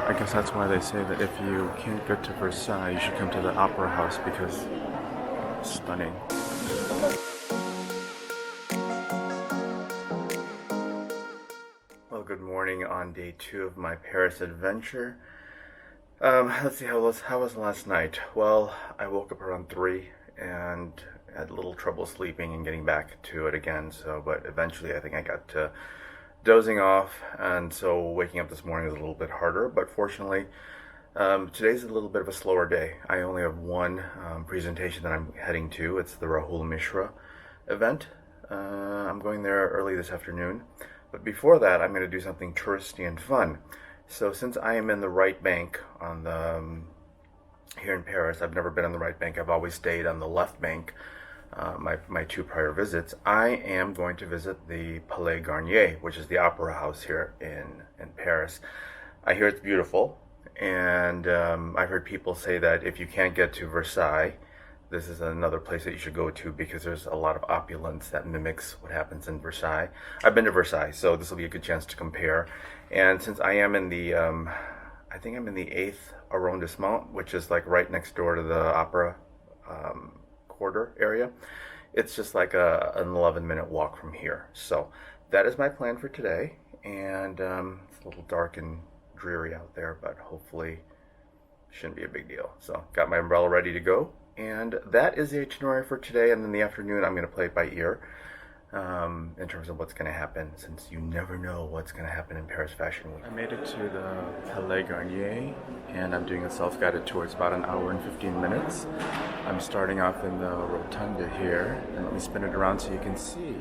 I guess that's why they say that if you can't get to Versailles, you should come to the Opera House because it's stunning. Well, good morning on day 2 of my Paris adventure. Let's see, how was last night? Well, I woke up around 3 and had a little trouble sleeping and getting back to it again. But eventually I think I got to dozing off, and so waking up this morning was a little bit harder. But fortunately, today's a little bit of a slower day. I only have one presentation that I'm heading to. It's the Rahul Mishra event. I'm going there early this afternoon. But before that, I'm going to do something touristy and fun. So since I am in the right bank on the here in Paris, I've never been on the right bank. I've always stayed on the left bank. My 2 prior visits, I am going to visit the Palais Garnier, which is the opera house here in Paris. I hear it's beautiful, and I've heard people say that if you can't get to Versailles, this is another place that you should go to because there's a lot of opulence that mimics what happens in Versailles. I've been to Versailles, so this will be a good chance to compare. And since I am in the, I think I'm in the 8th arrondissement, which is like right next door to the opera quarter area, it's just like an 11-minute walk from here. So that is my plan for today, and it's a little dark and dreary out there, but hopefully shouldn't be a big deal. So got my umbrella ready to go. And that is the itinerary for today, and in the afternoon I'm going to play it by ear in terms of what's going to happen, since you never know what's going to happen in Paris Fashion Week. I made it to the Palais Garnier, and I'm doing a self-guided tour. It's about an hour and 15 minutes. I'm starting off in the rotunda here, and let me spin it around so you can see.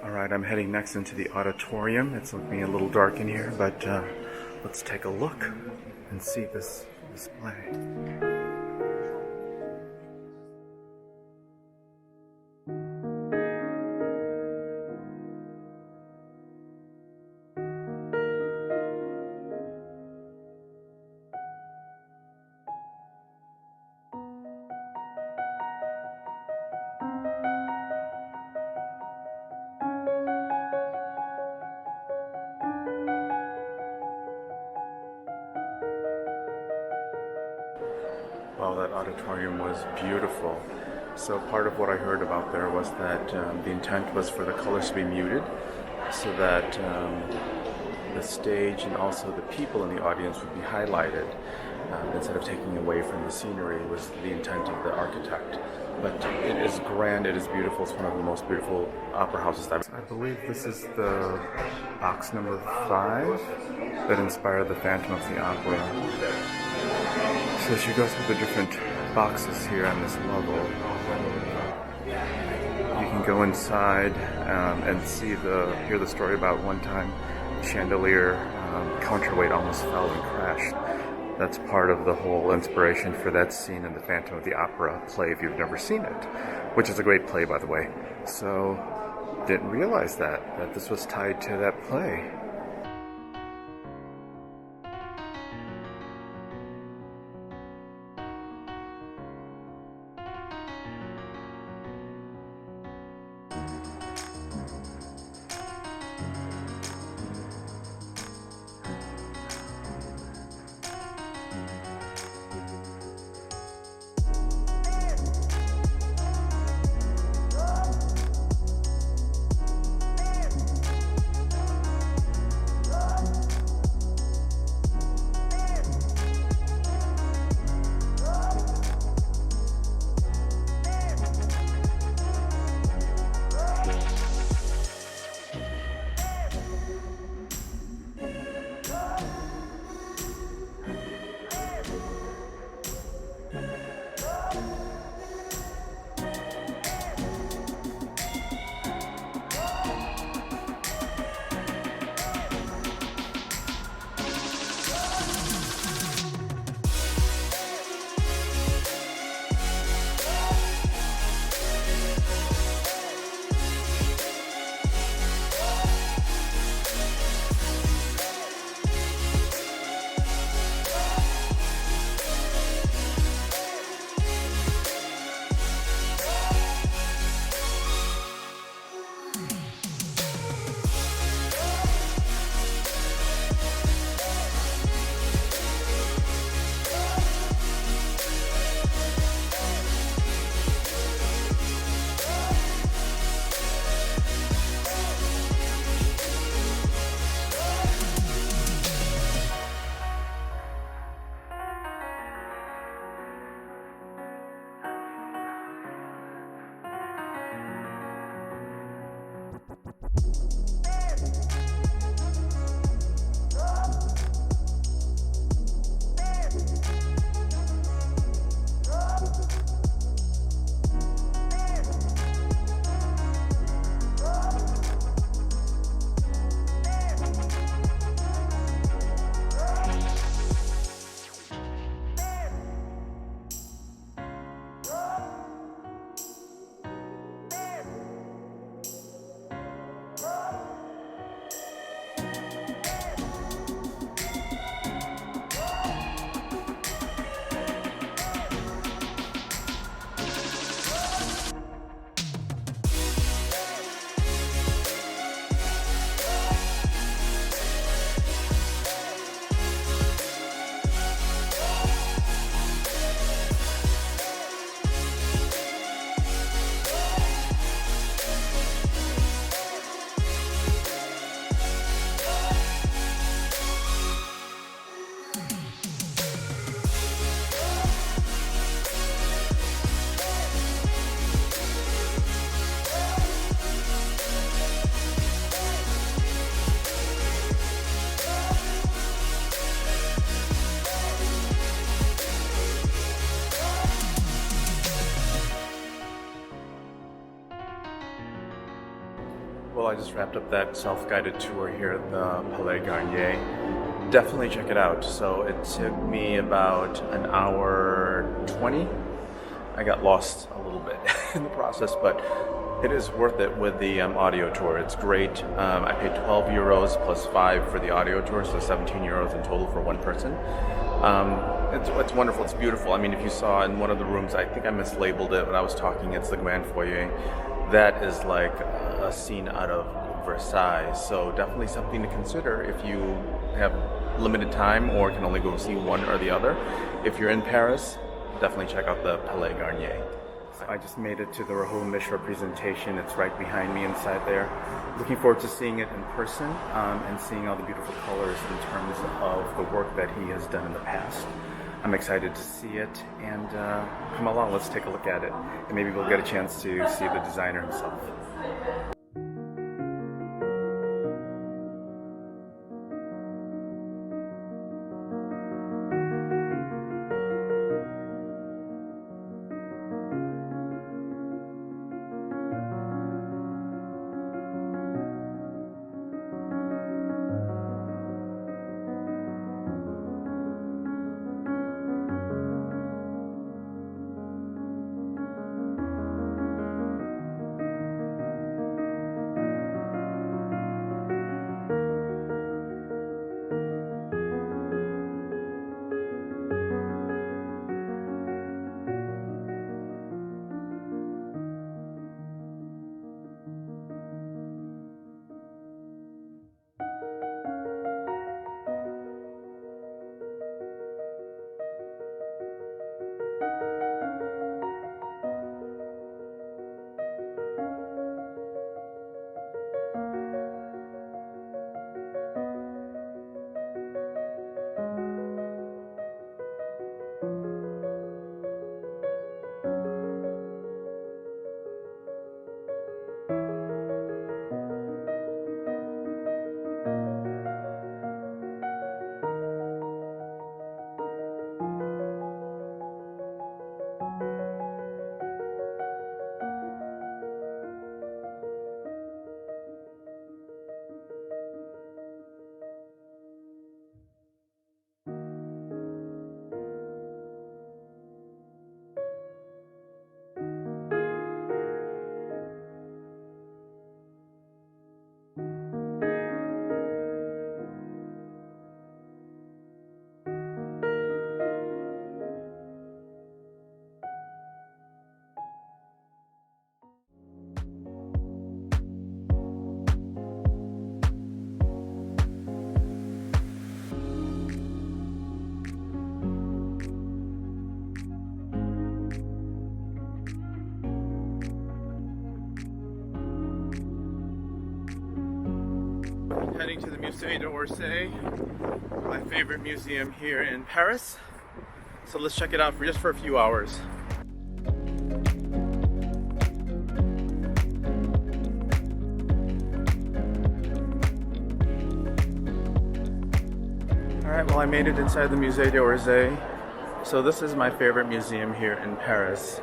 Alright, I'm heading next into the auditorium. It's looking a little dark in here, but let's take a look and see this display. Wow, that auditorium was beautiful. So part of what I heard about there was that the intent was for the colors to be muted so that the stage and also the people in the audience would be highlighted instead of taking away from the scenery was the intent of the architect. But it is grand, it is beautiful, it's one of the most beautiful opera houses that I believe this is the box number 5 that inspired the Phantom of the Opera. So as you go through the different boxes here on this level, you can go inside and hear the story about one time the chandelier counterweight almost fell and crashed. That's part of the whole inspiration for that scene in the Phantom of the Opera play if you've never seen it, which is a great play, by the way. So, didn't realize that this was tied to that play. Well, I just wrapped up that self-guided tour here at the Palais Garnier. Definitely check it out. So it took me about an hour 20. I got lost a little bit in the process, but it is worth it with the audio tour. It's great. I paid 12 euros plus 5 for the audio tour, so 17 euros in total for one person. It's wonderful. It's beautiful. I mean, if you saw in one of the rooms, I think I mislabeled it when I was talking. It's the Grand Foyer. That is like a scene out of Versailles. So definitely something to consider if you have limited time or can only go see one or the other. If you're in Paris, definitely check out the Palais Garnier. I just made it to the Rahul Mishra presentation. It's right behind me inside there. Looking forward to seeing it in person and seeing all the beautiful colors in terms of the work that he has done in the past. I'm excited to see it, and come along, let's take a look at it, and maybe we'll get a chance to see the designer himself. Heading to the Musée d'Orsay, my favorite museum here in Paris. So let's check it out for just a few hours. Alright, well I made it inside the Musée d'Orsay. So this is my favorite museum here in Paris.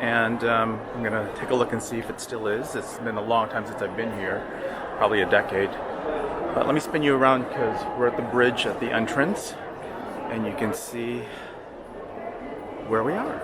And I'm gonna take a look and see if it still is. It's been a long time since I've been here, probably a decade. But let me spin you around because we're at the bridge at the entrance and you can see where we are.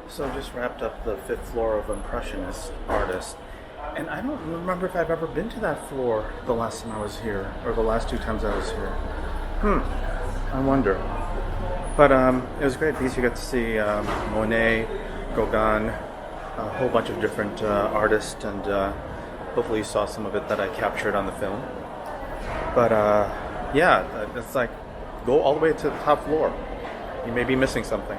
So I just wrapped up the 5th floor of Impressionist Artist, and I don't remember if I've ever been to that floor the last time I was here, or the last 2 times I was here. I wonder. But it was great because you got to see Monet, Gauguin, a whole bunch of different artists, and hopefully you saw some of it that I captured on the film. But yeah, it's like, go all the way to the top floor. You may be missing something.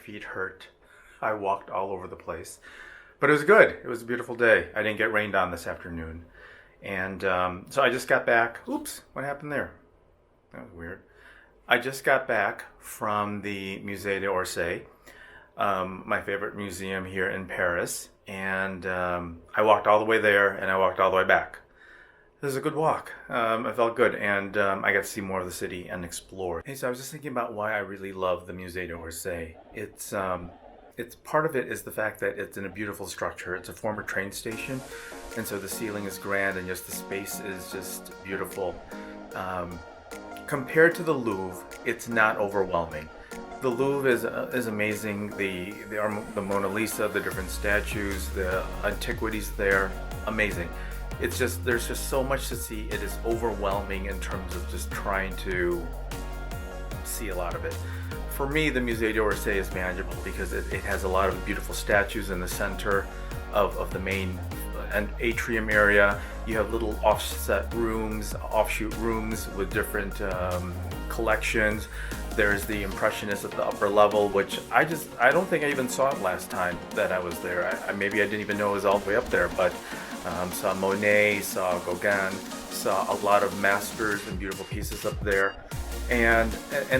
feet hurt. I walked all over the place. But it was good. It was a beautiful day. I didn't get rained on this afternoon. And so I just got back. Oops, what happened there? That was weird. I just got back from the Musée d'Orsay, my favorite museum here in Paris. And I walked all the way there and I walked all the way back. It was a good walk. I felt good, and I got to see more of the city and explore. Hey, so I was just thinking about why I really love the Musée d'Orsay. It's part of it is the fact that it's in a beautiful structure. It's a former train station, and so the ceiling is grand, and just the space is just beautiful. Compared to the Louvre, it's not overwhelming. The Louvre is amazing. The Mona Lisa, the different statues, the antiquities there, amazing. It's just, there's just so much to see. It is overwhelming in terms of just trying to see a lot of it. For me, the Musée d'Orsay is manageable because it has a lot of beautiful statues in the center of the main atrium area. You have little offshoot rooms with different collections. There's the Impressionists at the upper level, which I don't think I even saw it last time that I was there. Maybe I didn't even know it was all the way up there, but saw Monet, saw Gauguin, saw a lot of masters and beautiful pieces up there. And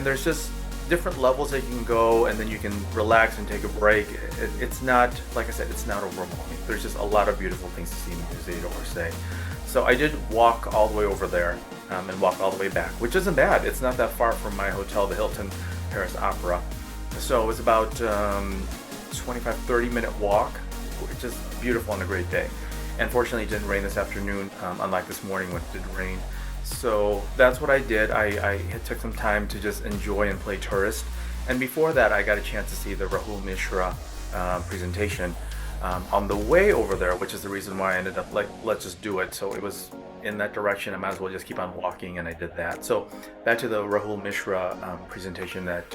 there's just different levels that you can go, and then you can relax and take a break. It's not, like I said, it's not overwhelming. There's just a lot of beautiful things to see in the Musée d'Orsay. So I did walk all the way over there and walk all the way back, which isn't bad. It's not that far from my hotel, the Hilton Paris Opera. So it was about 25-30 minute walk, which is beautiful on a great day. And fortunately it didn't rain this afternoon, unlike this morning when it did rain. So that's what I did. I took some time to just enjoy and play tourist. And before that, I got a chance to see the Rahul Mishra presentation on the way over there, which is the reason why I ended up like, let's just do it. So it was in that direction. I might as well just keep on walking, and I did that. So back to the Rahul Mishra presentation that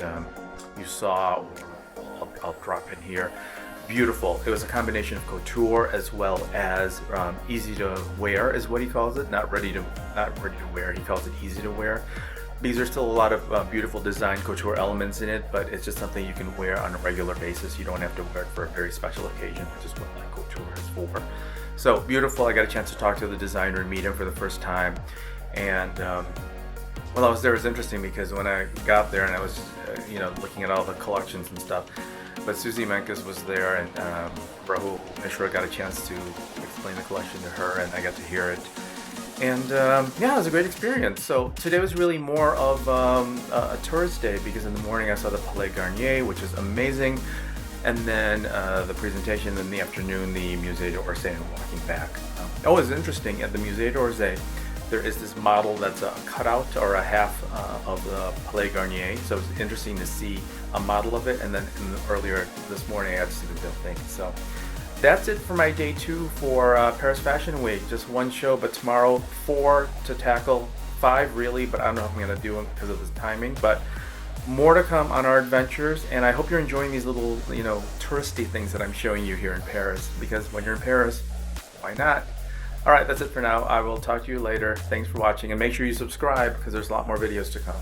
you saw. I'll drop in here. Beautiful. It was a combination of couture as well as easy to wear, is what he calls it. Not ready to wear. He calls it easy to wear. These are still a lot of beautiful design couture elements in it, but it's just something you can wear on a regular basis. You don't have to wear it for a very special occasion, which is what like couture is for. So beautiful. I got a chance to talk to the designer and meet him for the first time. And while I was there, it was interesting because when I got there and I was looking at all the collections and stuff, but Susie Menkes was there, and Rahul Mishra got a chance to explain the collection to her, and I got to hear it. And yeah, it was a great experience. So today was really more of a tourist day, because in the morning I saw the Palais Garnier, which is amazing, and then the presentation in the afternoon, the Musée d'Orsay, and walking back. Oh, it's interesting, at the Musée d'Orsay, there is this model that's a cutout or a half of the Palais Garnier. So it's interesting to see a model of it, and then earlier this morning I got to see the real thing. So that's it for my day 2 for Paris Fashion Week. Just one show, but tomorrow 4 to tackle, 5 really, but I don't know if I'm going to do them because of the timing. But more to come on our adventures, and I hope you're enjoying these little, touristy things that I'm showing you here in Paris, because when you're in Paris, why not? All right, that's it for now. I will talk to you later. Thanks for watching, and make sure you subscribe because there's a lot more videos to come.